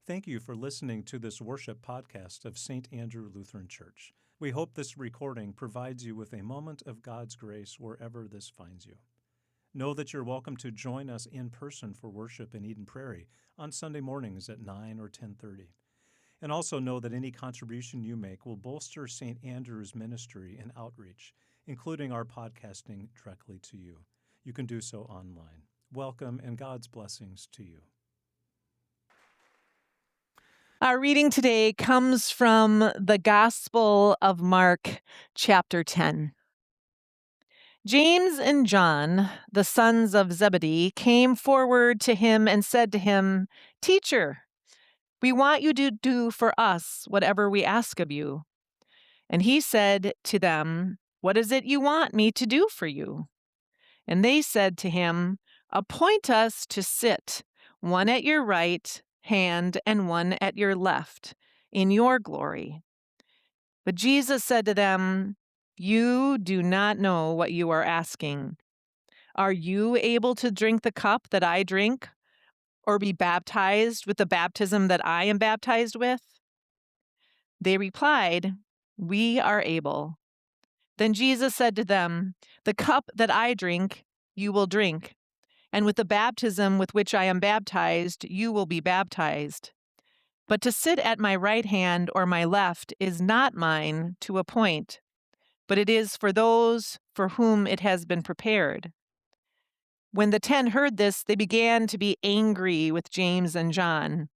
Thank you for listening to this worship podcast of St. Andrew Lutheran Church. We hope this recording provides you with a moment of God's grace wherever this finds you. Know that you're welcome to join us in person for worship in Eden Prairie on Sunday mornings at 9 or 10:30. And also know that any contribution you make will bolster St. Andrew's ministry and outreach, including our podcasting directly to you. You can do so online. Welcome and God's blessings to you. Our reading today comes from the Gospel of Mark, chapter 10. James and John, the sons of Zebedee, came forward to him and said to him, "Teacher, we want you to do for us whatever we ask of you." And he said to them, "What is it you want me to do for you?" And they said to him, "Appoint us to sit, one at your right hand and one at your left, in your glory." But Jesus said to them, "You do not know what you are asking. Are you able to drink the cup that I drink, or be baptized with the baptism that I am baptized with?" They replied, "We are able." Then Jesus said to them, "The cup that I drink, you will drink, and with the baptism with which I am baptized, you will be baptized. But to sit at my right hand or my left is not mine to appoint, but it is for those for whom it has been prepared." When the 10 heard this, they began to be angry with James and John.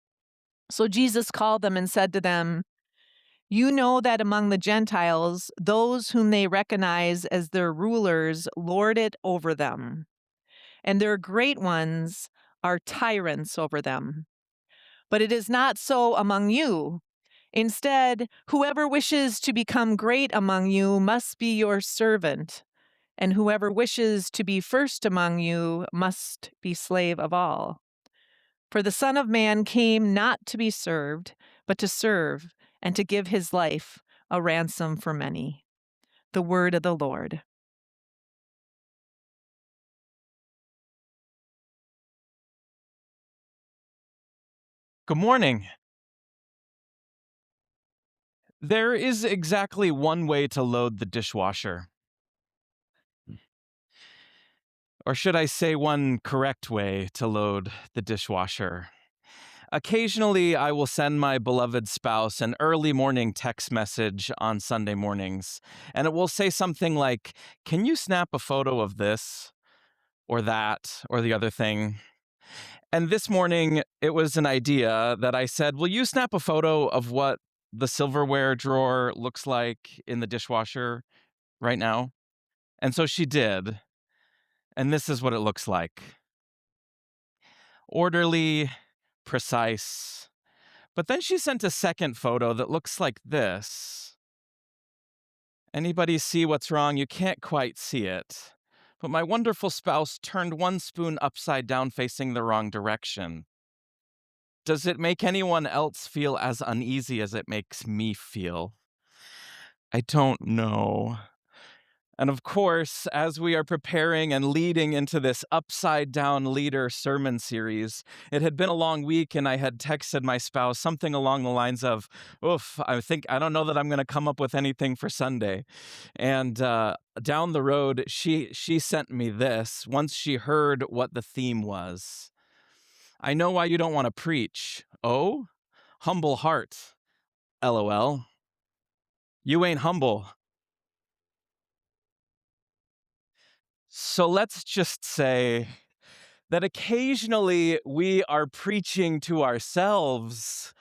So Jesus called them and said to them, "You know that among the Gentiles, those whom they recognize as their rulers lord it over them, and their great ones are tyrants over them. But it is not so among you. Instead, whoever wishes to become great among you must be your servant, and whoever wishes to be first among you must be slave of all. For the Son of Man came not to be served, but to serve, and to give his life a ransom for many." The word of the Lord. Good morning. There is exactly one way to load the dishwasher. Or should I say one correct way to load the dishwasher? Occasionally, I will send my beloved spouse an early morning text message on Sunday mornings, and it will say something like, "Can you snap a photo of this, or that, or the other thing?" And this morning, it was an idea that I said, "Will you snap a photo of what the silverware drawer looks like in the dishwasher right now?" And so she did. And this is what it looks like: orderly, precise. But then she sent a second photo that looks like this. Anybody see what's wrong? You can't quite see it. But my wonderful spouse turned one spoon upside down facing the wrong direction. Does it make anyone else feel as uneasy as it makes me feel? I don't know. And of course, as we are preparing and leading into this Upside Down Leader sermon series, it had been a long week, and I had texted my spouse something along the lines of, "Oof, I don't know that I'm going to come up with anything for Sunday." And down the road, she sent me this once she heard what the theme was. "I know why you don't want to preach. Oh, humble heart. LOL. You ain't humble." So let's just say that occasionally we are preaching to ourselves,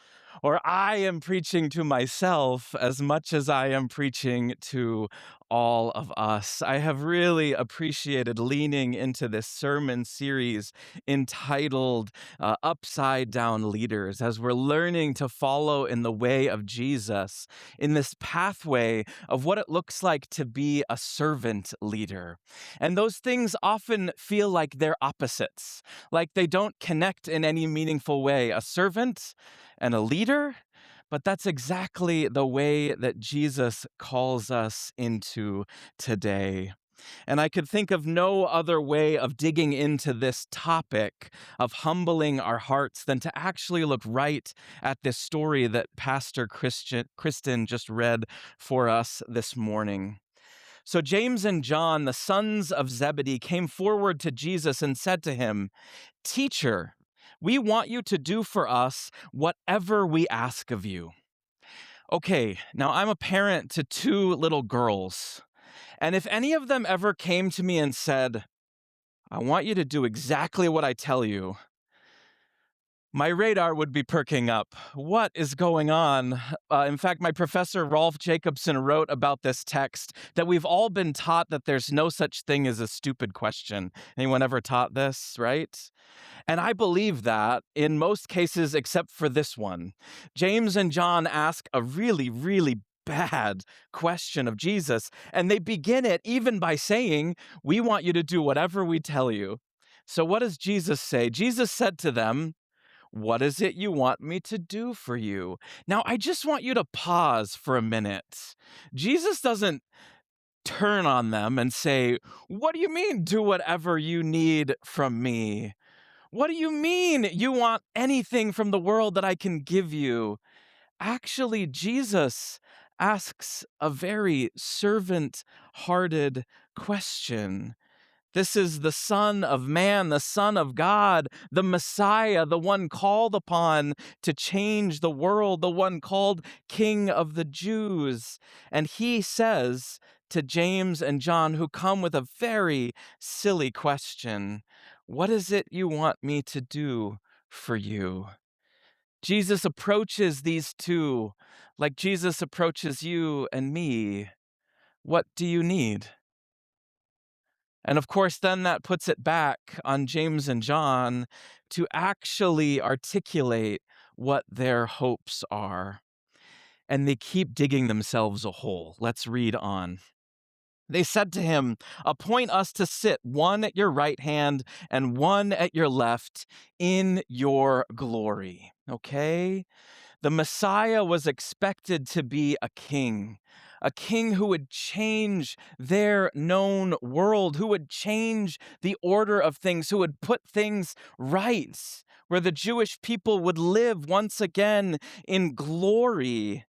or I am preaching to myself as much as I am preaching to all of us. I have really appreciated leaning into this sermon series entitled Upside Down Leaders, as we're learning to follow in the way of Jesus, in this pathway of what it looks like to be a servant leader. And those things often feel like they're opposites, like they don't connect in any meaningful way. A servant and a leader, but that's exactly the way that Jesus calls us into today. And I could think of no other way of digging into this topic of humbling our hearts than to actually look right at this story that Pastor Kristen just read for us this morning. So James and John, the sons of Zebedee, came forward to Jesus and said to him, "Teacher, we want you to do for us whatever we ask of you." Okay, now I'm a parent to 2 little girls. And if any of them ever came to me and said, "I want you to do exactly what I tell you," my radar would be perking up. What is going on? In fact, my professor, Rolf Jacobson, wrote about this text that we've all been taught that there's no such thing as a stupid question. Anyone ever taught this, right? And I believe that in most cases, except for this one. James and John ask a really, really bad question of Jesus, and they begin it even by saying, "We want you to do whatever we tell you." So what does Jesus say? Jesus said to them, "What is it you want me to do for you?" Now, I just want you to pause for a minute. Jesus doesn't turn on them and say, "What do you mean, do whatever you need from me? What do you mean you want anything from the world that I can give you?" Actually, Jesus asks a very servant-hearted question. This is the Son of Man, the Son of God, the Messiah, the one called upon to change the world, the one called King of the Jews. And he says to James and John, who come with a very silly question, "What is it you want me to do for you?" Jesus approaches these 2 like Jesus approaches you and me. What do you need? And of course, then that puts it back on James and John to actually articulate what their hopes are. And they keep digging themselves a hole. Let's read on. They said to him, "Appoint us to sit, one at your right hand and one at your left, in your glory." Okay? The Messiah was expected to be a king who would change their known world, who would change the order of things, who would put things right, where the Jewish people would live once again in glory.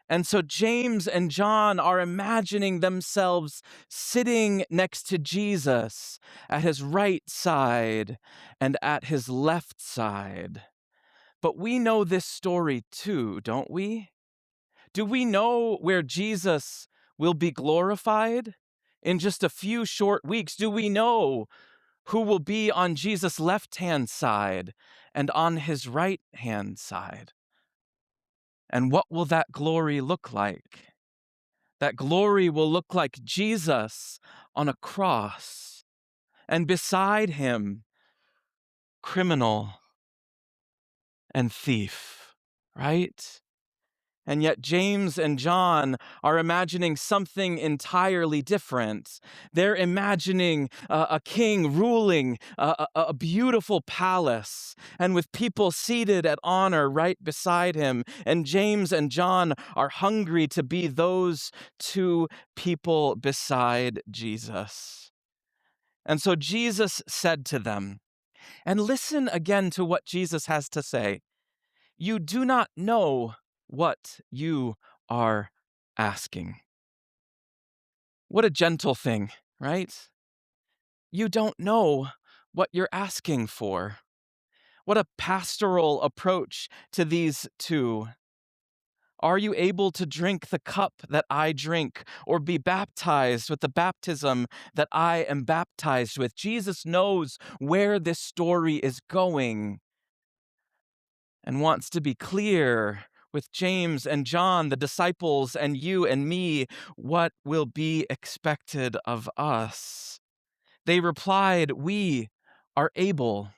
And so James and John are imagining themselves sitting next to Jesus at his right side and at his left side. But we know this story too, don't we? Do we know where Jesus will be glorified in just a few short weeks? Do we know who will be on Jesus' left-hand side and on his right-hand side? And what will that glory look like? That glory will look like Jesus on a cross, and beside him, criminal and thief, right? And yet James and John are imagining something entirely different. They're imagining a king ruling a beautiful palace and with people seated at honor right beside him. And James and John are hungry to be those 2 people beside Jesus. And so Jesus said to them, and listen again to what Jesus has to say, "You do not know what you are asking." What a gentle thing, right? You don't know what you're asking for. What a pastoral approach to these 2. Are you able to drink the cup that I drink or be baptized with the baptism that I am baptized with? Jesus knows where this story is going and wants to be clear with James and John, the disciples, and you and me, what will be expected of us. They replied, "We are able."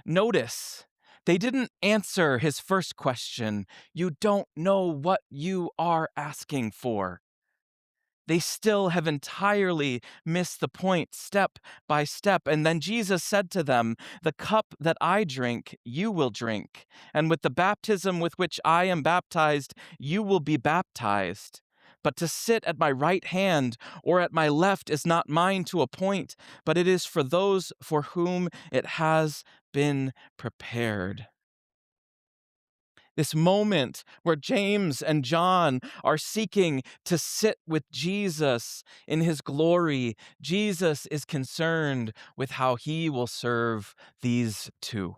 Notice, they didn't answer his first question, "You don't know what you are asking for." They still have entirely missed the point step by step. And then Jesus said to them, "The cup that I drink, you will drink. And with the baptism with which I am baptized, you will be baptized. but to sit at my right hand or at my left is not mine to appoint, but it is for those for whom it has been prepared. This moment where James and John are seeking to sit with Jesus in his glory, Jesus is concerned with how he will serve these two,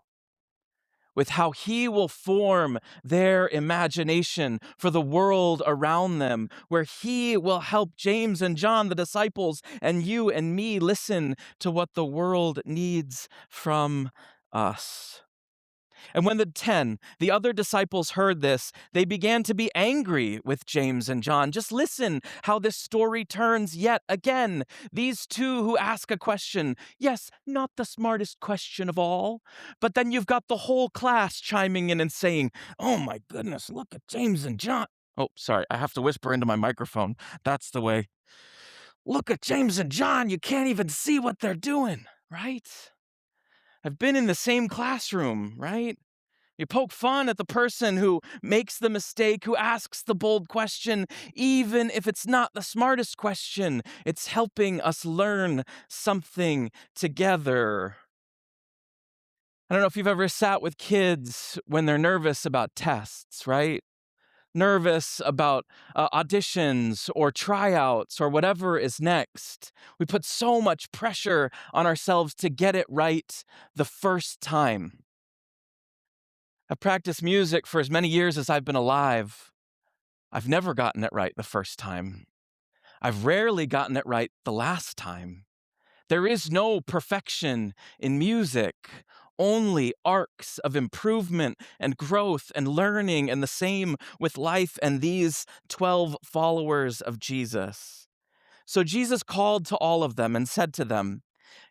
with how he will form their imagination for the world around them, where he will help James and John, the disciples, and you and me listen to what the world needs from us. And when the other disciples heard this, they began to be angry with James and John. Just listen how this story turns yet again. These two who ask a question, yes, not the smartest question of all, but then you've got the whole class chiming in and saying, oh my goodness, look at James and John. Oh, sorry, I have to whisper into my microphone. That's the way. Look at James and John, you can't even see what they're doing, right? I've been in the same classroom, right? You poke fun at the person who makes the mistake, who asks the bold question, even if it's not the smartest question. It's helping us learn something together. I don't know if you've ever sat with kids when they're nervous about tests, right? Nervous about auditions or tryouts or whatever is next. We put so much pressure on ourselves to get it right the first time. I've practiced music for as many years as I've been alive. I've never gotten it right the first time. I've rarely gotten it right the last time. There is no perfection in music, only arcs of improvement and growth and learning, and the same with life and these 12 followers of Jesus. So Jesus called to all of them and said to them,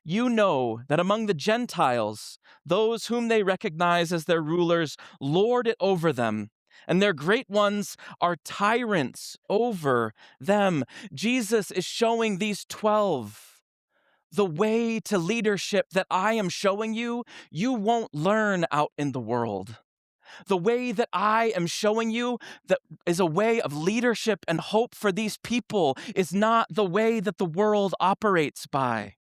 you know that among the Gentiles, those whom they recognize as their rulers lord it over them, and their great ones are tyrants over them. Jesus is showing these 12 the way to leadership that I am showing you, you won't learn out in the world. The way that I am showing you that is a way of leadership and hope for these people is not the way that the world operates by.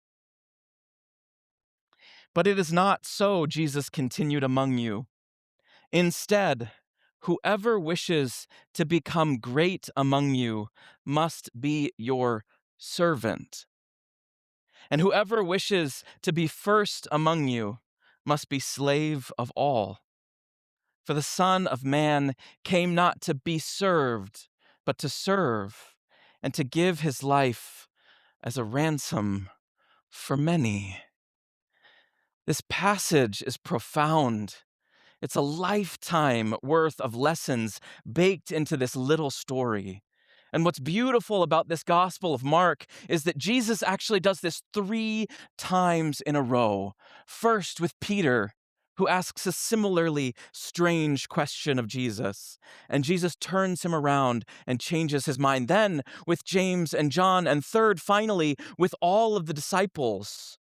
But it is not so, Jesus continued, among you. Instead, whoever wishes to become great among you must be your servant. And whoever wishes to be first among you must be slave of all. For the Son of Man came not to be served, but to serve, and to give his life as a ransom for many. This passage is profound. It's a lifetime worth of lessons baked into this little story. And what's beautiful about this Gospel of Mark is that Jesus actually does this 3 times in a row. First with Peter, who asks a similarly strange question of Jesus, and Jesus turns him around and changes his mind. Then with James and John, and third, finally, with all of the disciples.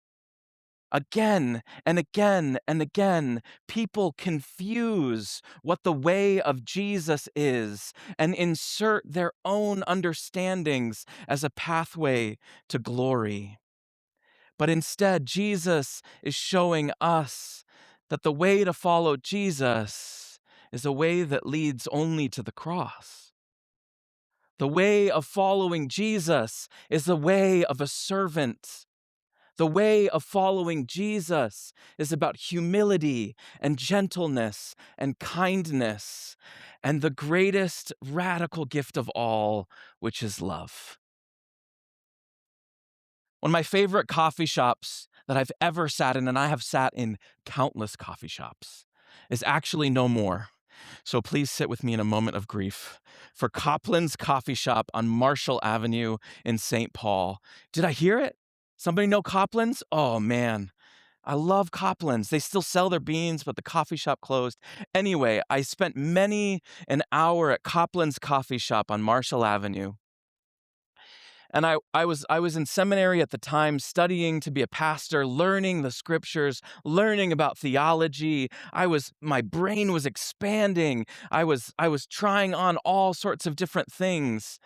Again and again and again, people confuse what the way of Jesus is and insert their own understandings as a pathway to glory. But instead, Jesus is showing us that the way to follow Jesus is a way that leads only to the cross. The way of following Jesus is the way of a servant. The way of following Jesus is about humility and gentleness and kindness and the greatest radical gift of all, which is love. One of my favorite coffee shops that I've ever sat in, and I have sat in countless coffee shops, is actually no more. So please sit with me in a moment of grief for Copland's Coffee Shop on Marshall Avenue in St. Paul. Did I hear it? Somebody know Copland's? Oh, man. I love Copland's. They still sell their beans, but the coffee shop closed. Anyway, I spent many an hour at Copland's Coffee Shop on Marshall Avenue. And I was in seminary at the time, studying to be a pastor, learning the scriptures, learning about theology. My brain was expanding. I was trying on all sorts of different things.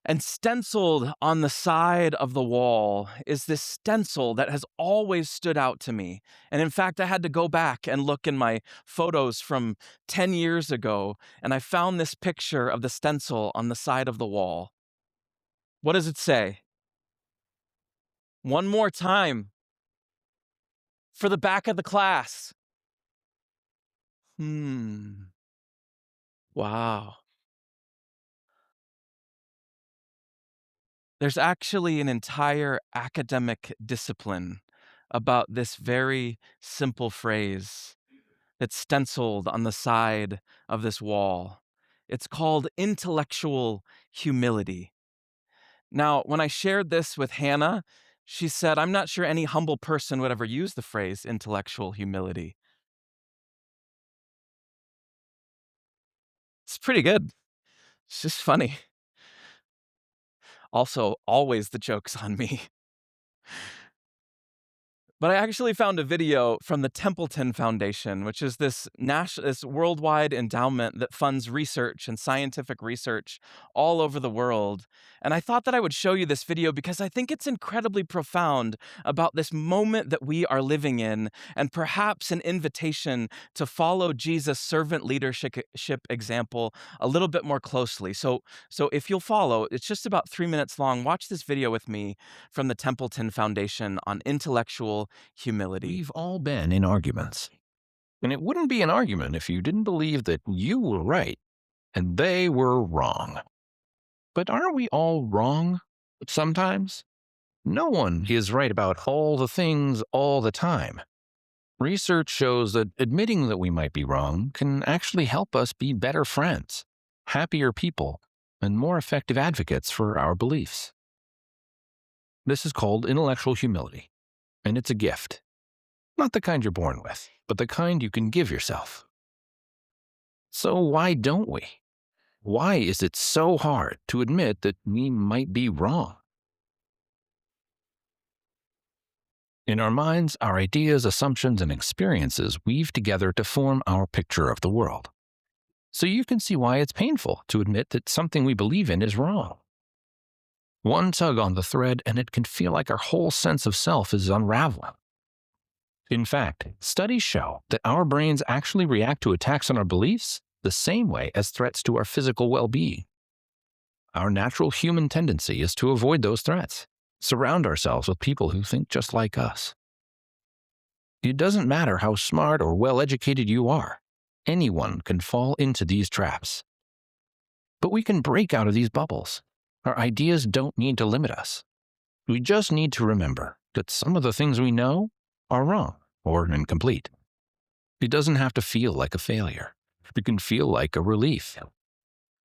And stenciled on the side of the wall is this stencil that has always stood out to me. And in fact, I had to go back and look in my photos from 10 years ago, and I found this picture of the stencil on the side of the wall. What does it say? One more time. For the back of the class. Wow. There's actually an entire academic discipline about this very simple phrase that's stenciled on the side of this wall. It's called intellectual humility. Now, when I shared this with Hannah, she said, I'm not sure any humble person would ever use the phrase intellectual humility. It's pretty good. It's just funny. Also, always the joke's on me. But I actually found a video from the Templeton Foundation, which is this worldwide endowment that funds research and scientific research all over the world. And I thought that I would show you this video because I think it's incredibly profound about this moment that we are living in, and perhaps an invitation to follow Jesus' servant leadership example a little bit more closely. So if you'll follow, it's just about 3 minutes long. Watch this video with me from the Templeton Foundation on intellectual humility. We've all been in arguments. And it wouldn't be an argument if you didn't believe that you were right and they were wrong. But aren't we all wrong sometimes? No one is right about all the things all the time. Research shows that admitting that we might be wrong can actually help us be better friends, happier people, and more effective advocates for our beliefs. This is called intellectual humility, and it's a gift. Not the kind you're born with, but the kind you can give yourself. So why don't we? Why is it so hard to admit that we might be wrong? In our minds, our ideas, assumptions, and experiences weave together to form our picture of the world. So you can see why it's painful to admit that something we believe in is wrong. One tug on the thread, and it can feel like our whole sense of self is unraveling. In fact, studies show that our brains actually react to attacks on our beliefs the same way as threats to our physical well-being. Our natural human tendency is to avoid those threats, surround ourselves with people who think just like us. It doesn't matter how smart or well-educated you are. Anyone can fall into these traps. But we can break out of these bubbles. Our ideas don't need to limit us. We just need to remember that some of the things we know are wrong or incomplete. It doesn't have to feel like a failure. It can feel like a relief.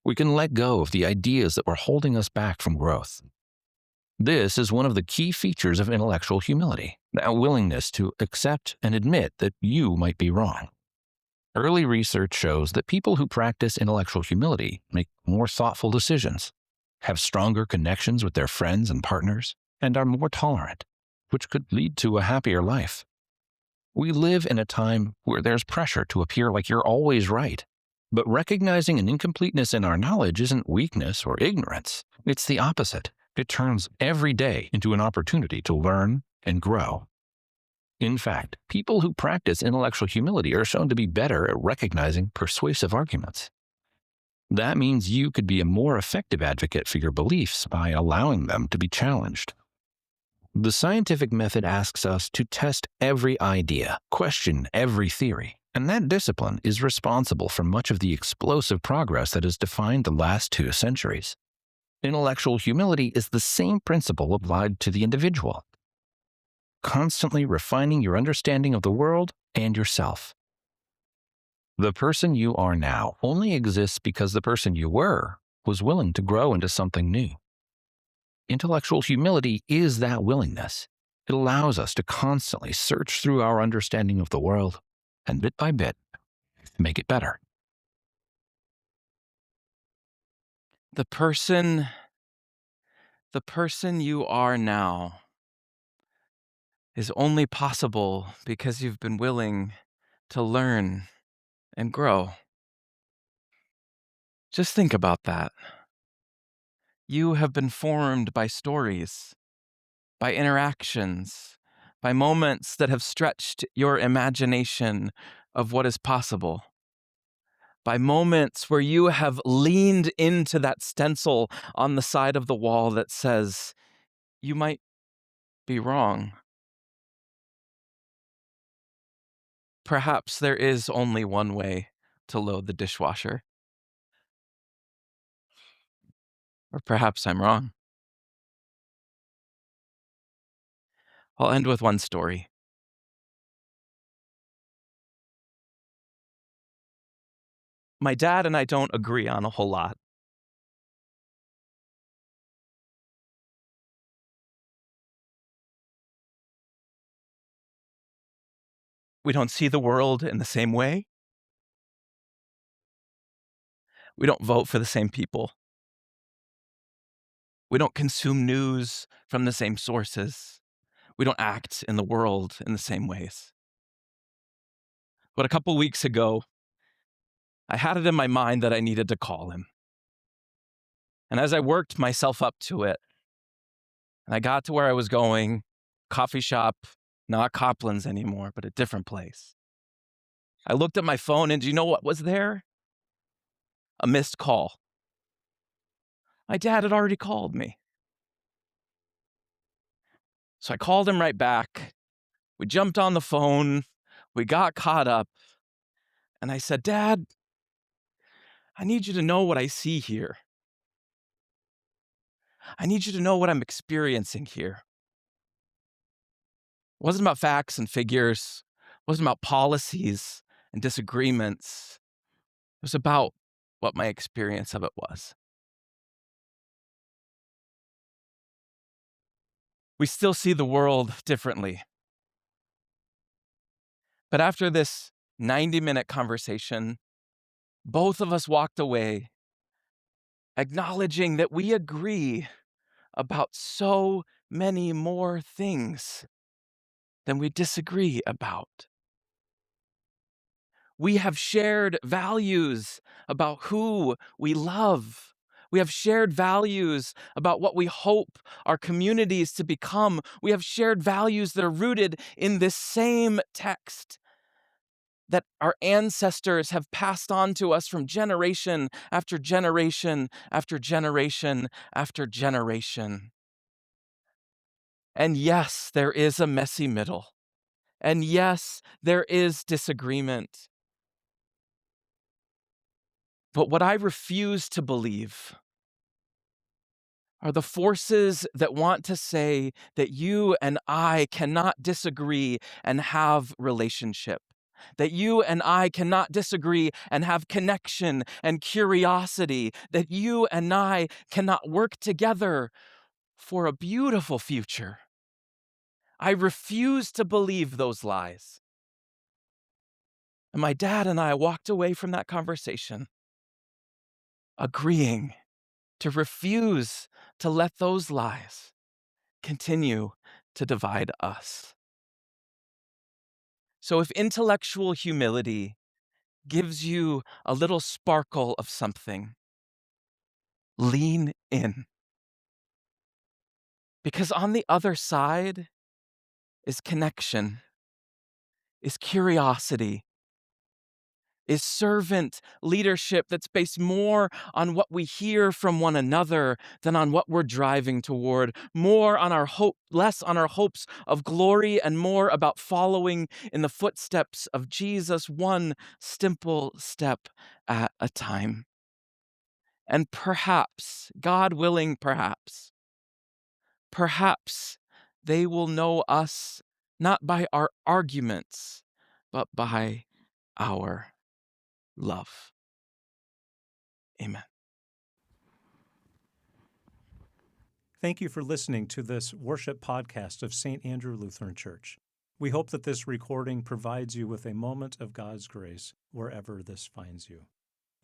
We can let go of the ideas that were holding us back from growth. This is one of the key features of intellectual humility, that willingness to accept and admit that you might be wrong. Early research shows that people who practice intellectual humility make more thoughtful decisions, have stronger connections with their friends and partners, and are more tolerant, which could lead to a happier life. We live in a time where there's pressure to appear like you're always right. But recognizing an incompleteness in our knowledge isn't weakness or ignorance. It's the opposite. It turns every day into an opportunity to learn and grow. In fact, people who practice intellectual humility are shown to be better at recognizing persuasive arguments. That means you could be a more effective advocate for your beliefs by allowing them to be challenged. The scientific method asks us to test every idea, question every theory, and that discipline is responsible for much of the explosive progress that has defined the last 2 centuries. Intellectual humility is the same principle applied to the individual, constantly refining your understanding of the world and yourself. The person you are now only exists because the person you were was willing to grow into something new. Intellectual humility is that willingness. It allows us to constantly search through our understanding of the world and bit by bit, make it better. The person you are now is only possible because you've been willing to learn and grow. Just think about that. You have been formed by stories, by interactions, by moments that have stretched your imagination of what is possible, by moments where you have leaned into that stencil on the side of the wall that says, you might be wrong. Perhaps there is only one way to load the dishwasher. Or perhaps I'm wrong. I'll end with one story. My dad and I don't agree on a whole lot. We don't see the world in the same way. We don't vote for the same people. We don't consume news from the same sources. We don't act in the world in the same ways. But a couple weeks ago, I had it in my mind that I needed to call him. And as I worked myself up to it, and I got to where I was going, coffee shop, not Copland's anymore, but a different place. I looked at my phone, and do you know what was there? A missed call. My dad had already called me. So I called him right back. We jumped on the phone. We got caught up. And I said, Dad, I need you to know what I see here. I need you to know what I'm experiencing here. It wasn't about facts and figures. It wasn't about policies and disagreements. It was about what my experience of it was. We still see the world differently. But after this 90-minute conversation, both of us walked away acknowledging that we agree about so many more things than we disagree about. We have shared values about who we love. We have shared values about what we hope our communities to become. We have shared values that are rooted in this same text that our ancestors have passed on to us from generation after generation after generation after generation. And yes, there is a messy middle. And yes, there is disagreement. But what I refuse to believe are the forces that want to say that you and I cannot disagree and have relationship, that you and I cannot disagree and have connection and curiosity, that you and I cannot work together for a beautiful future. I refuse to believe those lies. And my dad and I walked away from that conversation agreeing to refuse to let those lies continue to divide us. So if intellectual humility gives you a little sparkle of something, lean in. Because on the other side is connection, is curiosity, is servant leadership that's based more on what we hear from one another than on what we're driving toward, more on our hope, less on our hopes of glory, and more about following in the footsteps of Jesus, one simple step at a time. And perhaps, God willing, perhaps they will know us not by our arguments, but by our love. Amen. Thank you for listening to this worship podcast of St. Andrew Lutheran Church. We hope that this recording provides you with a moment of God's grace wherever this finds you.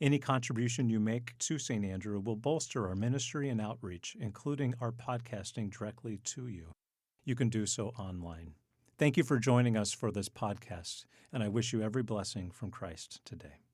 Any contribution you make to St. Andrew will bolster our ministry and outreach, including our podcasting directly to you. You can do so online. Thank you for joining us for this podcast, and I wish you every blessing from Christ today.